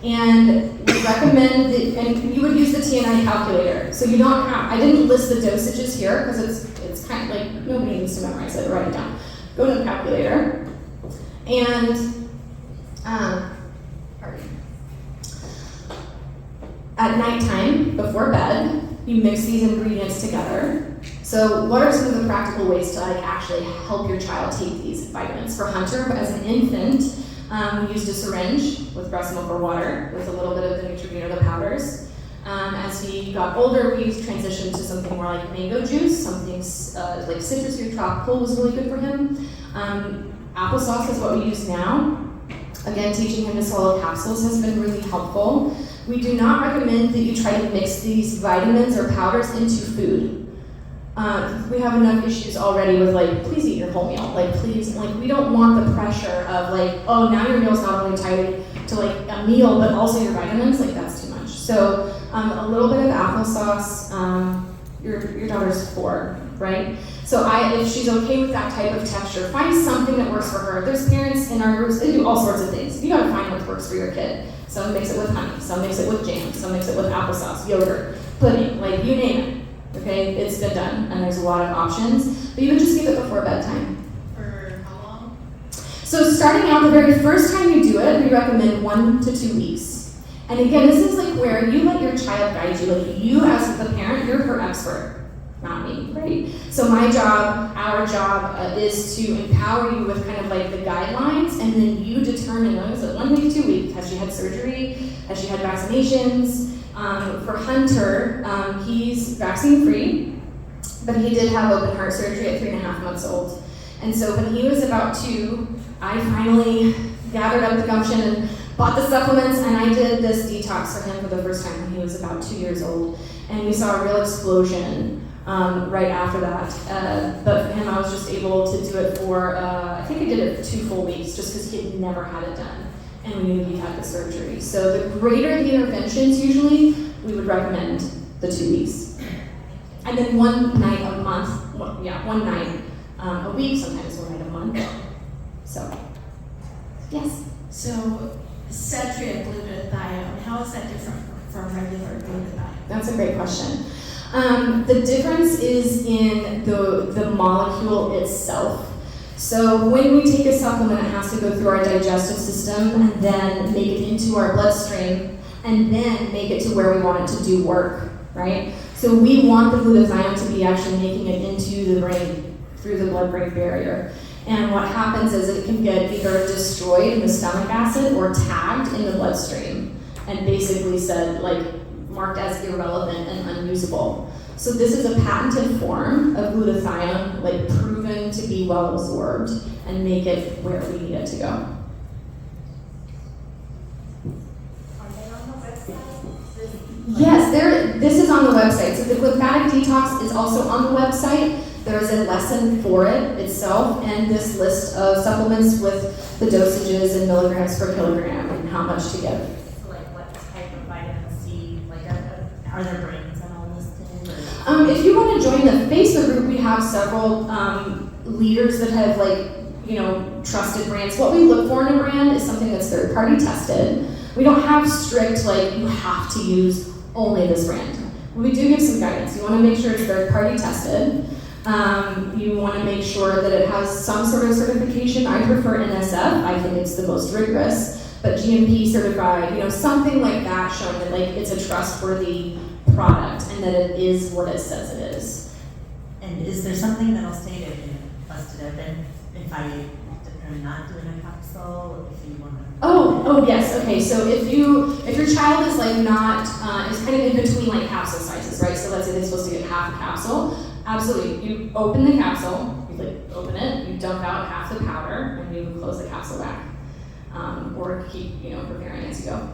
And we recommend that, and you would use the TNI calculator. So you don't have, I didn't list the dosages here because it's kind of like, nobody needs to memorize it, write it down. Go to the calculator. And, at nighttime, before bed, you mix these ingredients together. So what are some of the practical ways to like actually help your child take these vitamins? For Hunter, as an infant, we used a syringe with breast milk or water with a little bit of the Nutritional, the powders. As he got older, we transitioned to something more like mango juice, something like citrus or tropical was really good for him. Applesauce is what we use now. Again, teaching him to swallow capsules has been really helpful. We do not recommend that you try to mix these vitamins or powders into food. We have enough issues already with like, please eat your whole meal. Like, please, like, we don't want the pressure of like, oh, now your meal's not only tied to like a meal, but also your vitamins. Like, that's too much. So a little bit of applesauce. Your daughter's 4, right? So if she's okay with that type of texture, find something that works for her. There's parents in our groups, they do all sorts of things. You gotta find what works for your kid. Some mix it with honey, some mix it with jam, some mix it with applesauce, yogurt, pudding, like you name it, okay? It's been done, and there's a lot of options, but you would just give it before bedtime. For how long? So starting out, the very first time you do it, we recommend 1 to 2 weeks. And again, this is like where you let your child guide you. Like you as the parent, you're her expert, not me, right? So my job, our job is to empower you with kind of like the guidelines, and then you determine, is it 1 week, 2 weeks? Has she had surgery? Has she had vaccinations? For Hunter, he's vaccine free, but he did have open heart surgery at 3.5 months old. And so when he was about 2, I finally gathered up the gumption and bought the supplements, and I did this detox for him for the first time when he was about 2 years old. And we saw a real explosion right after that. But for him, I was just able to do it for, I think I did it for 2 full weeks just because he had never had it done. And we knew he had the surgery. So the greater the interventions, usually, we would recommend the 2 weeks. And then 1 night a month, 1 night a week, sometimes 1 night a month. So, yes? So, saturated glutathione, how is that different from regular glutathione? That's a great question. The difference is in the molecule itself. So when we take a supplement, it has to go through our digestive system and then make it into our bloodstream and then make it to where we want it to do work, right? So we want the glutathione to be actually making it into the brain through the blood-brain barrier. And what happens is it can get either destroyed in the stomach acid or tagged in the bloodstream and basically said, like, marked as irrelevant and unusable. So this is a patented form of glutathione, like proven to be well absorbed and make it where we need it to go. Are they on the website? Yes, this is on the website. So the glymphatic detox is also on the website. There is a lesson for it itself and this list of supplements with the dosages and milligrams per kilogram and how much to give. So like what type of vitamin C, like are there brands and all listed? If you want to join the Facebook group, we have several leaders that have trusted brands. What we look for in a brand is something that's third party tested. We don't have strict you have to use only this brand. We do give some guidance. You want to make sure it's third party tested. You want to make sure that it has some sort of certification. I prefer NSF. I think it's the most rigorous, but GMP certified, something like that, showing that it's a trustworthy product and that it is what it says it is. And is there something that'll state if you busted open if I am not doing a capsule, if you want to? Oh yes. Okay. So if your child is not is kind of in between capsule sizes, right? So let's say they're supposed to get half a capsule. Absolutely. You open the capsule, you open it, you dump out half the powder, and you close the capsule back. Or keep, preparing as you go.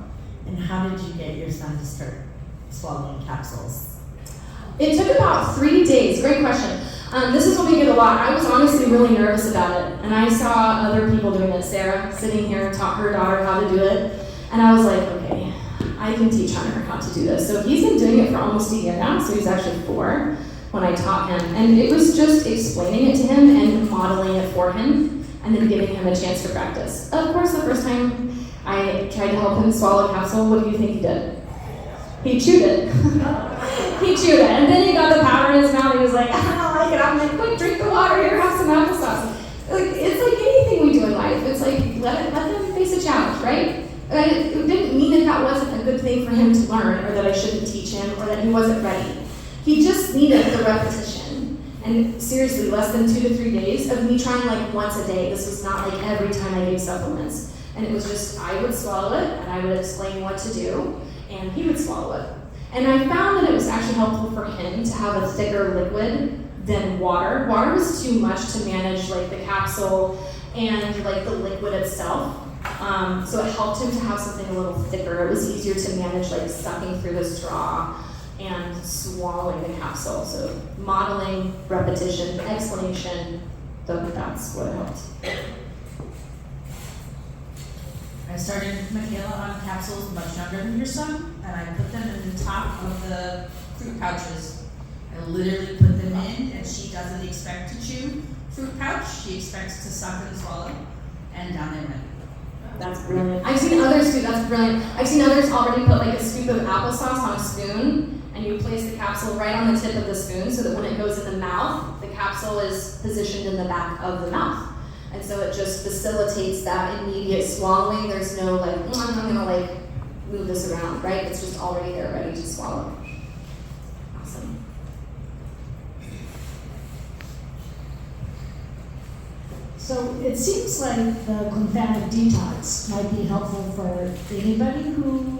And how did you get your son to start swallowing capsules? It took about 3 days. Great question. This is what we get a lot. I was honestly really nervous about it. And I saw other people doing it. Sarah sitting here taught her daughter how to do it. And I was like, okay, I can teach Hunter how to do this. So he's been doing it for almost a year now. So he's actually 4. When I taught him, and it was just explaining it to him and modeling it for him, and then giving him a chance to practice. Of course, the first time I tried to help him swallow a capsule, what do you think he did? He chewed it. He chewed it, and then he got the powder in his mouth. He was like, I don't like it. I'm like, quick, drink the water. Here, have some applesauce. It's like anything we do in life. It's like let them face a challenge, right? And it didn't mean that wasn't a good thing for him to learn, or that I shouldn't teach him, or that he wasn't ready. He just needed the repetition. And seriously, less than 2 to 3 days of me trying once a day. This was not every time I gave supplements. And it was just, I would swallow it, and I would explain what to do, and he would swallow it. And I found that it was actually helpful for him to have a thicker liquid than water. Water was too much to manage the capsule and the liquid itself. So it helped him to have something a little thicker. It was easier to manage sucking through the straw and swallowing the capsule. So modeling, repetition, explanation, that's what helped. I started Michaela on capsules much younger than your son, and I put them in the top of the fruit pouches. I literally put them in, and she doesn't expect to chew fruit pouch. She expects to suck and swallow, and down they went. That's brilliant. I've seen others do, that's brilliant. I've seen others already put a scoop of applesauce on a spoon, and you place the capsule right on the tip of the spoon so that when it goes in the mouth, the capsule is positioned in the back of the mouth. And so it just facilitates that immediate swallowing. There's no I'm gonna move this around, right? It's just already there, ready to swallow. Awesome. So it seems like the glymphatic detox might be helpful for anybody who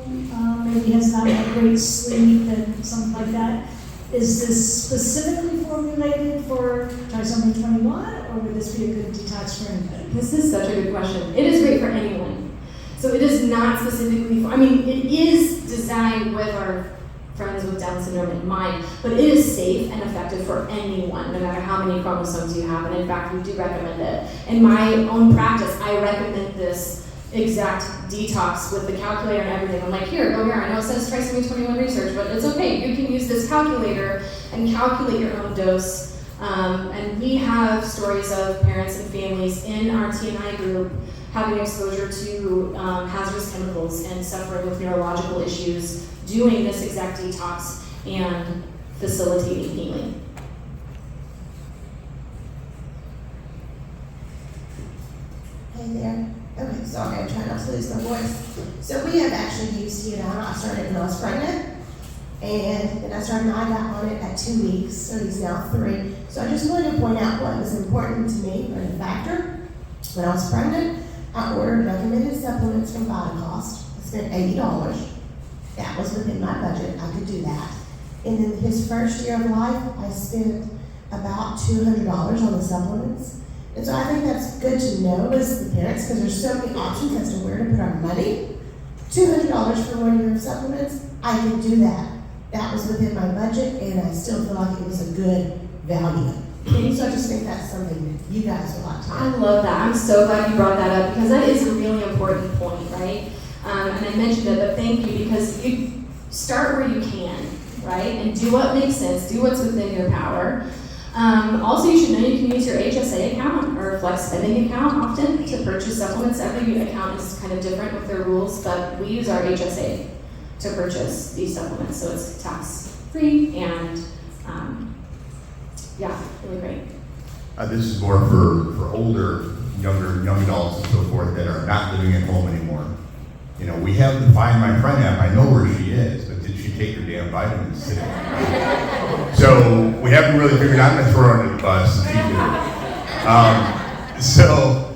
maybe has not had great sleep and something like that. Is this specifically formulated for trisomy 21, or would this be a good detox for anybody? This is such a good question. It is great for anyone. So it is not specifically for, it is designed with our friends with Down syndrome in mind, but it is safe and effective for anyone, no matter how many chromosomes you have. And in fact, we do recommend it. In my own practice, I recommend this exact detox with the calculator and everything. I'm like, here, go here. I know it says trisomy 21 research, but it's okay. You can use this calculator and calculate your own dose. And we have stories of parents and families in our TNI group having exposure to hazardous chemicals and suffering with neurological issues, doing this exact detox and facilitating healing. Hey there. Okay, sorry, I'm trying not to lose my voice. So we have actually used keto. I started when I was pregnant, and then I started, I got on it at 2 weeks, so he's now 3. So I just wanted to point out what was important to me, or the factor. When I was pregnant, I ordered recommended supplements from Cost. I spent $80. That was within my budget. I could do that. And in his first year of life, I spent about $200 on the supplements. And so I think that's good to know as the parents, because there's so many options as to where to put our money. $200 for 1 year of supplements, I could do that. That was within my budget, and I still feel like it was a good value. So I just think that's something that you guys will like to I love that. I'm so glad you brought that up, because that is a really important point, right? And I mentioned it, but thank you, because you start where you can, right? And do what makes sense, do what's within your power. Also, you should know you can use your HSA account or flex spending account often to purchase supplements. Every account is kind of different with their rules, but we use our HSA to purchase these supplements, so it's tax-free and yeah, really great. This is more for older, young adults and so forth that are not living at home anymore. You know, we have the Find My Friend app. I know where she is, but did she take her damn vitamins today? So we haven't really figured out. I'm going to throw her under the bus. So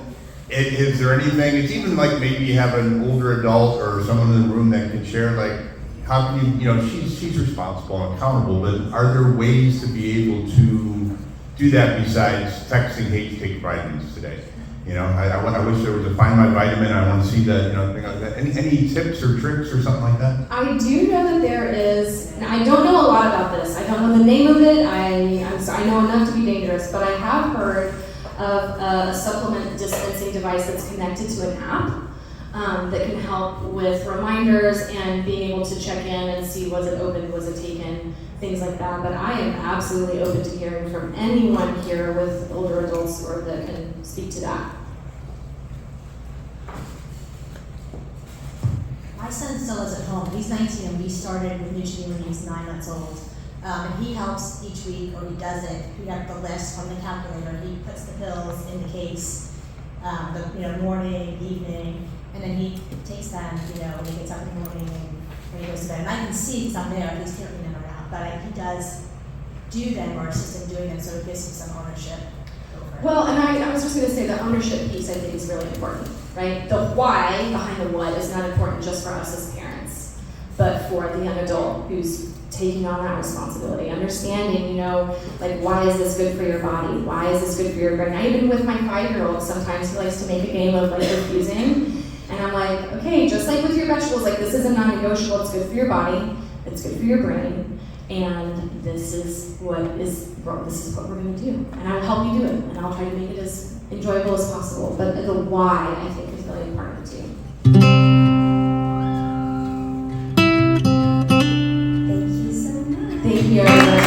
is there anything, it's even like maybe you have an older adult or someone in the room that can share, like, how can you know, she's responsible and accountable, but are there ways to be able to do that besides texting, hey, take vitamins today? You know, I wish there was a Find My Vitamin. I want to see that, you know, thing like that. Any tips or tricks or something like that? I do know that there is, now I don't know a lot about this. I don't know the name of it. I know enough to be dangerous, but I have heard of a supplement dispensing device that's connected to an app that can help with reminders and being able to check in and see was it open, was it taken, things like that. But I am absolutely open to hearing from anyone here with older adults or that can speak to that. My son still is at home. He's 19 and we started with Nutritional when he was 9 months old. And he helps each week, or he does it. We got the list from the calculator. He puts the pills in the case, morning, evening, and then he takes them, when he gets up in the morning and when he goes to bed. And I can see because I'm there, he's carrying them around, but he does do them or assist in doing them, so it gives him some ownership over it. Well, and I was just going to say the ownership piece I think is really important, right? The why behind the what is not important just for us as parents, but for the young adult who's taking on that responsibility, understanding, why is this good for your body? Why is this good for your brain? I even with my 5-year-old, sometimes he likes to make a game of refusing, and I'm like, okay, just like with your vegetables, this is a non-negotiable. It's good for your body, it's good for your brain, and this is what we're going to do, and I will help you do it, and I'll try to make it as enjoyable as possible. But the why, I think, is really important too. Thank you so much. Thank you, everyone.